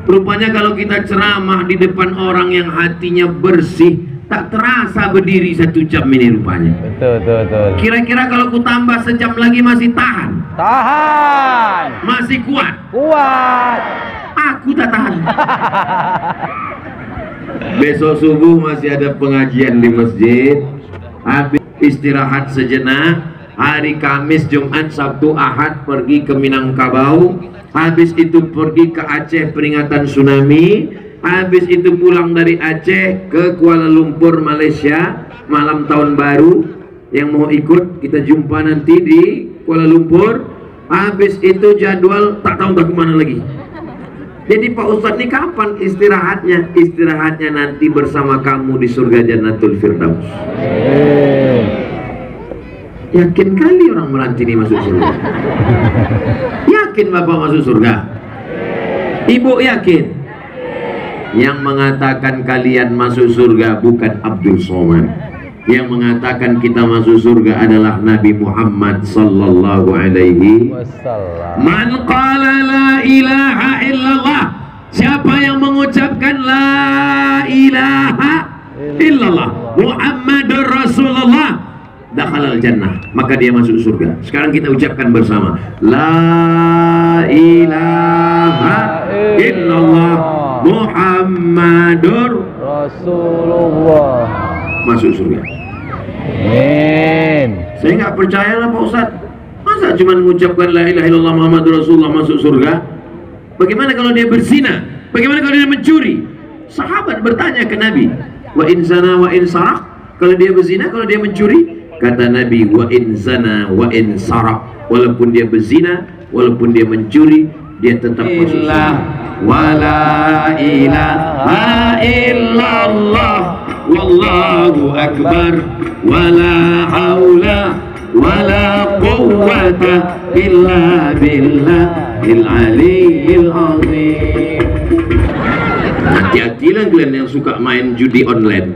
Rupanya kalau kita ceramah di depan orang yang hatinya bersih, tak terasa berdiri 1 jam ini rupanya. Betul. Kira-kira kalau ku tambah sejam lagi masih tahan? Tahan. Masih kuat? Kuat. Aku tak tahan. Besok subuh masih ada pengajian di masjid. Habis istirahat sejenak. Hari Kamis, Jumat, Sabtu, Ahad pergi ke Minangkabau. Habis itu pergi ke Aceh peringatan tsunami. Habis itu pulang dari Aceh ke Kuala Lumpur, Malaysia, malam tahun baru. Yang mau ikut kita jumpa nanti di Kuala Lumpur. Habis itu jadwal tak tahu kemana lagi. Jadi Pak Ustadz ini kapan istirahatnya? Istirahatnya nanti bersama kamu di surga Jannatul Firdaus. Yakin kali orang Meranti ini masuk surga? Yakin Bapak masuk surga? Ibu yakin? Yang mengatakan kalian masuk surga bukan Abdul Somad. Yang mengatakan kita masuk surga adalah Nabi Muhammad sallallahu alaihi wasallam. Man qala la ilaha illallah. Siapa yang mengucapkan la ilaha illallah Muhammadur Rasulullah, dakhalal jannah, maka dia masuk surga. Sekarang kita ucapkan bersama, la ilaha illallah Muhammadur Rasulullah, masuk surga. Amin. Saya nggak percaya lah Pak Ustadz, masa cuma mengucapkan la ilaha illallah Muhammadur Rasulullah masuk surga? Bagaimana kalau dia berzina? Bagaimana kalau dia mencuri? Sahabat bertanya ke Nabi, wa in zana wa in sarak, kalau dia berzina, kalau dia mencuri? Kata Nabi, wa in zana wa in sarak, walaupun dia berzina, walaupun dia mencuri, dia tetap masuk surga. Wa la ilaha illallah wallahu akbar wa la haula wa la quwwata illa billahil aliyyil azim. Hati-hatilah kalian yang suka main judi online.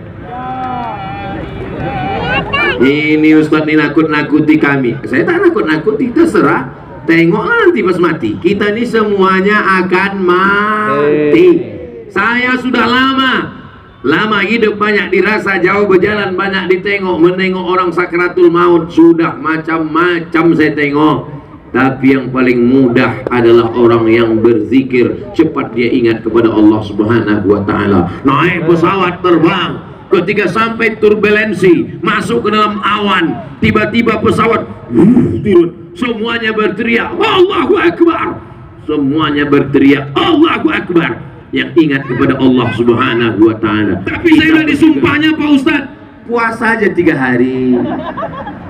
Ini Ustadz ini nakut-nakuti kami. Saya tak nakut-nakuti, terserah. Tengoklah nanti pas mati. Kita ini semuanya akan mati. Saya sudah lama hidup, banyak dirasa, jauh berjalan, banyak ditengok, menengok orang sakratul maut, sudah macam-macam saya tengok. Tapi yang paling mudah adalah orang yang berzikir, cepat dia ingat kepada Allah Subhanahu wa taala. Naik pesawat terbang, ketika sampai turbulensi, masuk ke dalam awan, tiba-tiba pesawat turun. Semuanya berteriak Allahu Akbar. Semuanya berteriak Allahu Akbar, yang ingat kepada Allah Subhanahu wa taala. Tapi saya udah disumpahnya Pak Ustadz, puasa aja 3 hari.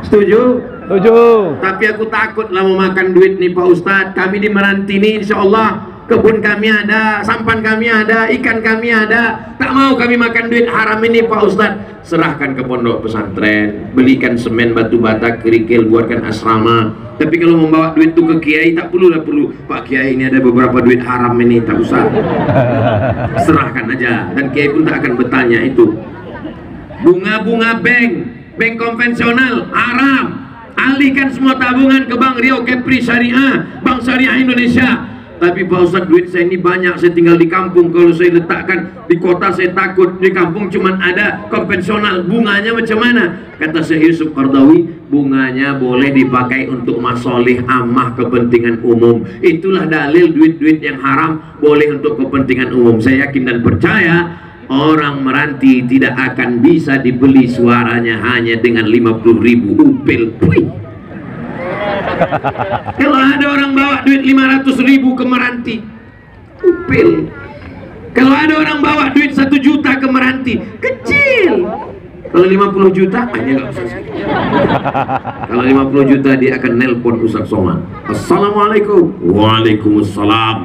Setuju? Setuju. Tapi aku takut lah mau makan duit nih Pak Ustadz. Kami di Meranti ini insya Allah kebun kami ada, sampan kami ada, ikan kami ada. Tak mau kami makan duit haram ini Pak Ustadz. Serahkan ke pondok pesantren, belikan semen, batu bata, kerikil, buatkan asrama. Tapi kalau membawa duit itu ke kiai, tak perlu Pak Kiai ini ada beberapa duit haram ini, tak usah. Serahkan aja, dan kiai pun tak akan bertanya itu. Bunga-bunga bank konvensional haram. Alihkan semua tabungan ke Bank Riau Kepri Syariah, Bank Syariah Indonesia. Tapi Pak Ustadz, duit saya ini banyak, saya tinggal di kampung. Kalau saya letakkan di kota saya takut, di kampung cuman ada konvensional, bunganya macam mana? Kata Syekh Yusuf Qardawi, bunganya boleh dipakai untuk masolih amah, kepentingan umum. Itulah dalil duit-duit yang haram boleh untuk kepentingan umum. Saya yakin dan percaya orang Meranti tidak akan bisa dibeli suaranya hanya dengan 50.000 upil. Kalau ada orang bawa duit 500.000 ke Meranti, upil. Kalau ada orang bawa duit 1 juta ke Meranti, kecil. Kalau 50 juta, hanya nggak usah. Kalau 50 juta dia akan nelpon Ustadz Somad. Assalamualaikum. Waalaikumsalam.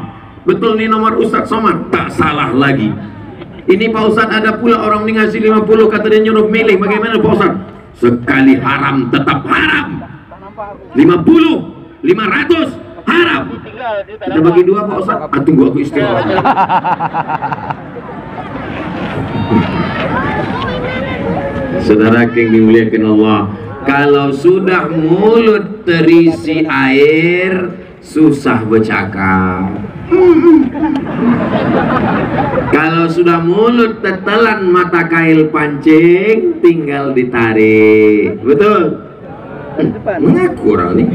Betul nih nomor Ustadz Somad? Tak salah lagi. Ini Pak Ustadz, ada pula orang ini ngasih 50, kata dia nyuruh milih. Bagaimana Pak Ustadz? Sekali haram tetap haram. 50, 500, harap. Kita bagi dua Pak Ustaz. Tunggu aku istirahat. Saudara yang dimuliakan Allah, kalau sudah mulut terisi air, susah bercakap. Kalau sudah mulut tetelan mata kail pancing, tinggal ditarik. Betul? Mengaku orang nih.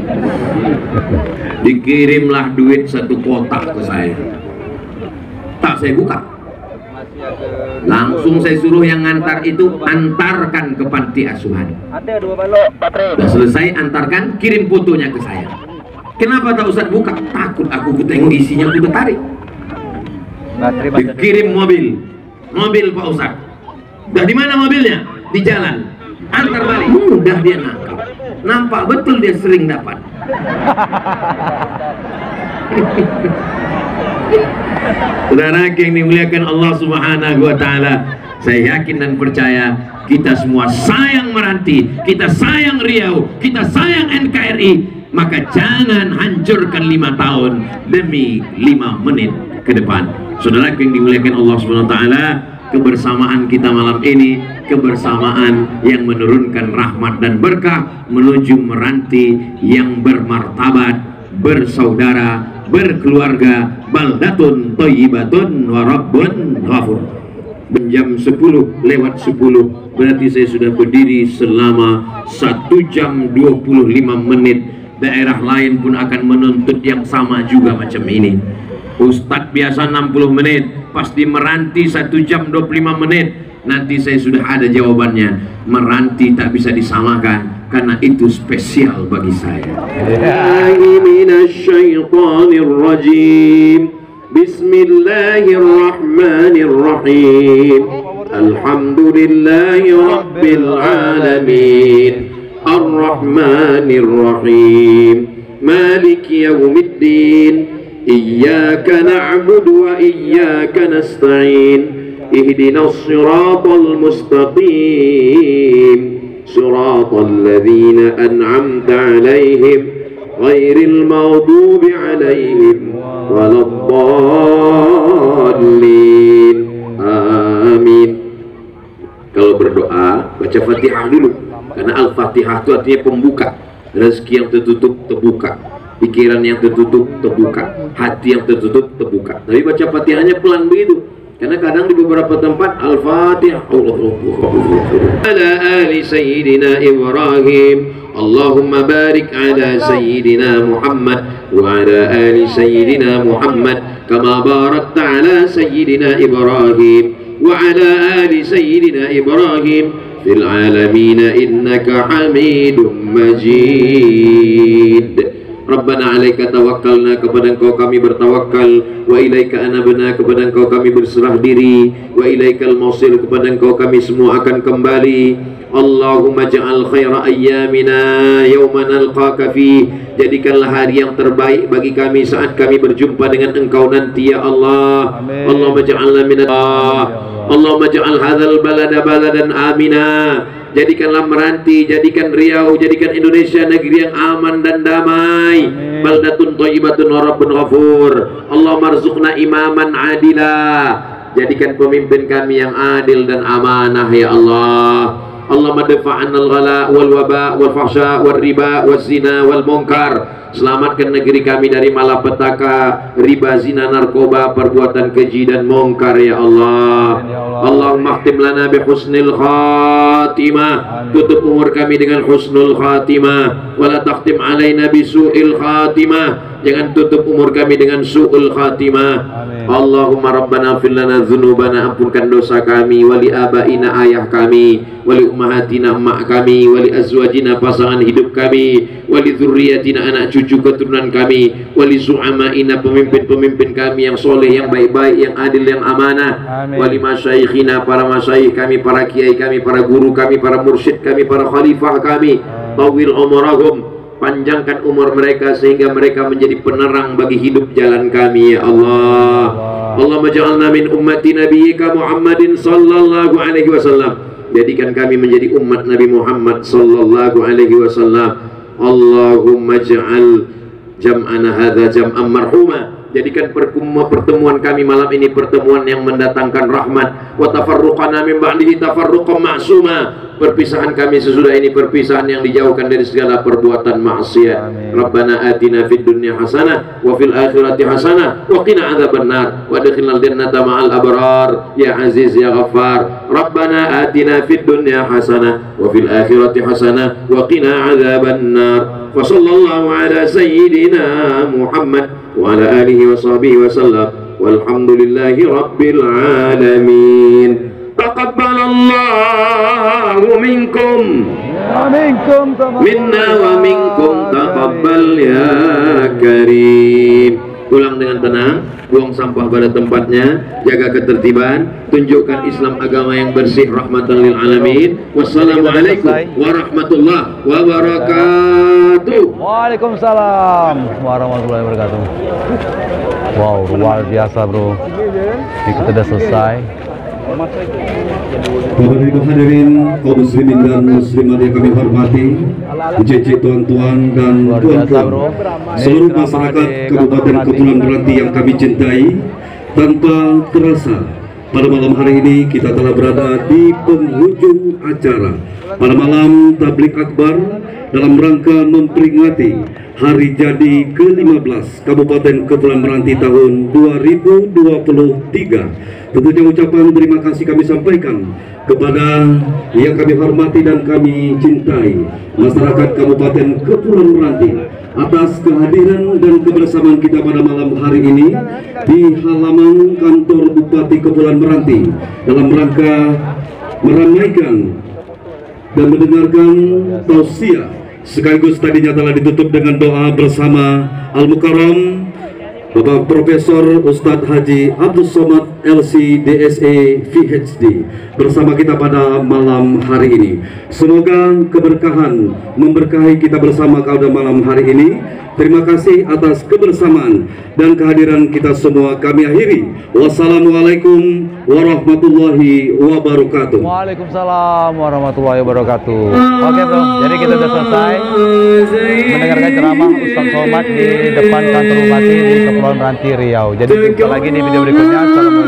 Dikirimlah duit 1 kotak ke saya. Tak saya buka. Langsung saya suruh yang ngantar itu antarkan ke panti asuhan. Ada 2 balok baterai. Sudah selesai, antarkan, kirim fotonya ke saya. Kenapa tak Ustaz buka? Takut aku tengok isinya, aku tertarik. Dikirim mobil Pak Ustaz. Dah di mana mobilnya? Di jalan. Antar balik. Mudah dia nangkap. Nampak betul dia sering dapat. Saudara yang dimuliakan Allah Subhanahu wa taala, saya yakin dan percaya kita semua sayang Meranti, kita sayang Riau, kita sayang NKRI. Maka jangan hancurkan 5 tahun demi 5 menit ke depan. Saudara yang dimuliakan Allah Subhanahu wa taala, kebersamaan kita malam ini kebersamaan yang menurunkan rahmat dan berkah menuju Meranti yang bermartabat, bersaudara, berkeluarga, baldatun thayyibatun wa rabbun ghafur. Jam 10 lewat 10 berarti saya sudah berdiri selama 1 jam 25 menit. Daerah lain pun akan menuntut yang sama juga macam ini. Ustadz biasa 60 menit, pas di Meranti 1 jam 25 menit. Nanti saya sudah ada jawabannya. Meranti tak bisa disamakan karena itu spesial bagi saya. Bismillahirrahmanirrahim. Alhamdulillahi rabbil alamin. Ar-Rahmanir-Rahim. Malik yaumiddin. Iyyaka na'budu wa iyyaka nasta'in. Ihdinas siratal mustaqim. Siratal ladzina an'amta 'alaihim ghairil maghdubi 'alaihim waladdallin. Amin. Kalau berdoa baca Fatihah dulu. Karena Al-Fatihah itu artinya pembuka. Rezeki yang tertutup terbuka, pikiran yang tertutup terbuka, hati yang tertutup terbuka. Tapi baca Fatihahnya pelan begitu. Karena kadang di beberapa tempat Al-Fatihah ala ali Sayyidina Ibrahim. Allahumma barik ala Sayyidina Muhammad wa ala ali Sayyidina Muhammad kama barakta ala Sayyidina Ibrahim wa ala ali Sayyidina Ibrahim fil alamin innaka Hamidum Majid. Rabbana alaika tawakkalna, kepada Engkau kami bertawakal, wa ilaika anabna, kepada Engkau kami berserah diri, wa ilaikal mausir, kepada Engkau kami semua akan kembali. Allahumma ja'al khaira ayyamina yawma nalqaka fi, jadikanlah hari yang terbaik bagi kami saat kami berjumpa dengan Engkau nanti ya Allah. Amin. Allahumma ja'alna min Allahumma ja'al hadzal balada baladan amina. Jadikanlah Meranti, jadikan Riau, jadikan Indonesia negeri yang aman dan damai. Baldatun thayyibatun wa rabbun ghafur. Allahumma arzuqna imaman adila. Jadikan pemimpin kami yang adil dan amanah ya Allah. Allahumma dafa'anna al-ghala wal waba wal fahsya wal riba wal zina wal munkar. Selamatkan negeri kami dari malapetaka, riba, zina, narkoba, perbuatan keji dan mungkar ya Allah. Allahumma khtim lana bi husnil khatimah. Tutup umur kami dengan husnul khatimah. Wala takhtim alaina bi su'il khatimah. Jangan tutup umur kami dengan su'ul khatimah. Allahumma rabbana fil lana dzunubana, ampunkan dosa kami, wali abaina, ayah kami, wali ummahatina, emak kami, wali azwajina, pasangan hidup kami, wali dzurriyyatina, anak cucu keturunan kami, wali su'amaina, pemimpin-pemimpin kami yang soleh, yang baik-baik, yang adil, yang amanah. Amin. Wali masyayikhina, para masyayikh kami, para kiai kami, para guru kami, para mursyid kami, para khalifah kami. Tawil umurahum, panjangkan umur mereka sehingga mereka menjadi penerang bagi hidup jalan kami ya Allah. Allahumma ja'alna min ummati nabiyyika Muhammadin sallallahu alaihi wasallam. Jadikan kami menjadi umat Nabi Muhammad sallallahu alaihi wasallam. Allahumma jam'ana hadza jam'an marhuma. Jadikan pertemuan kami malam ini pertemuan yang mendatangkan rahmat. Wa tafarruqana min ba'dihi tafarruqan ma'suma. Perpisahan kami sesudah ini perpisahan yang dijauhkan dari segala perbuatan maksiat. Rabbana atina fid dunya hasanah wa fil akhirati hasanah wa qina adzabannar wa adkhilnal jannata ma'al abrar ya aziz ya ghaffar. Rabbana atina fid dunya hasanah wa fil akhirati hasanah wa qina adzabannar. Wa sallallahu ala sayyidina Muhammad wa ala alihi wa sahbihi wa sallam walhamdulillahi rabbil alamin. Taqabbalallahu minkum minna wa minkum taqabbal ya karim. Pulang dengan tenang, buang sampah pada tempatnya, jaga ketertiban, tunjukkan Islam agama yang bersih, rahmatan lil alamin. Wassalamualaikum warahmatullahi wabarakatuh. Waalaikumsalam warahmatullahi wabarakatuh. Wow, luar biasa bro. Ini kita udah selesai. Bapak Ibu hadirin kaum muslimin dan muslimat yang kami hormati, JJ tuan-tuan dan tuan-tuan, seluruh masyarakat Kabupaten Kepulauan Meranti yang kami cintai, tanpa terasa pada malam hari ini kita telah berada di penghujung acara pada malam tablik akbar dalam rangka memperingati hari jadi ke-15 Kabupaten Kepulauan Meranti tahun 2023. Tentunya ucapan terima kasih kami sampaikan kepada yang kami hormati dan kami cintai masyarakat Kabupaten Kepulauan Meranti atas kehadiran dan kebersamaan kita pada malam hari ini di halaman kantor Bupati Kepulauan Meranti dalam rangka meramaikan dan mendengarkan tausiah sekaligus tadinya telah ditutup dengan doa bersama Al-Mukarram Bapak Profesor Ustadz Haji Abdul Somad LC DSE VHD bersama kita pada malam hari ini. Semoga keberkahan memberkahi kita bersama pada malam hari ini. Terima kasih atas kebersamaan dan kehadiran kita semua. Kami akhiri. Wassalamualaikum warahmatullahi wabarakatuh. Waalaikumsalam warahmatullahi wabarakatuh. Oke bro, jadi kita sudah selesai mendengarkan ceramah Ustadz Somad di depan kantor Bupati di Kepulauan Meranti Riau. Jadi jumpa lagi di video berikutnya. Assalamualaikum.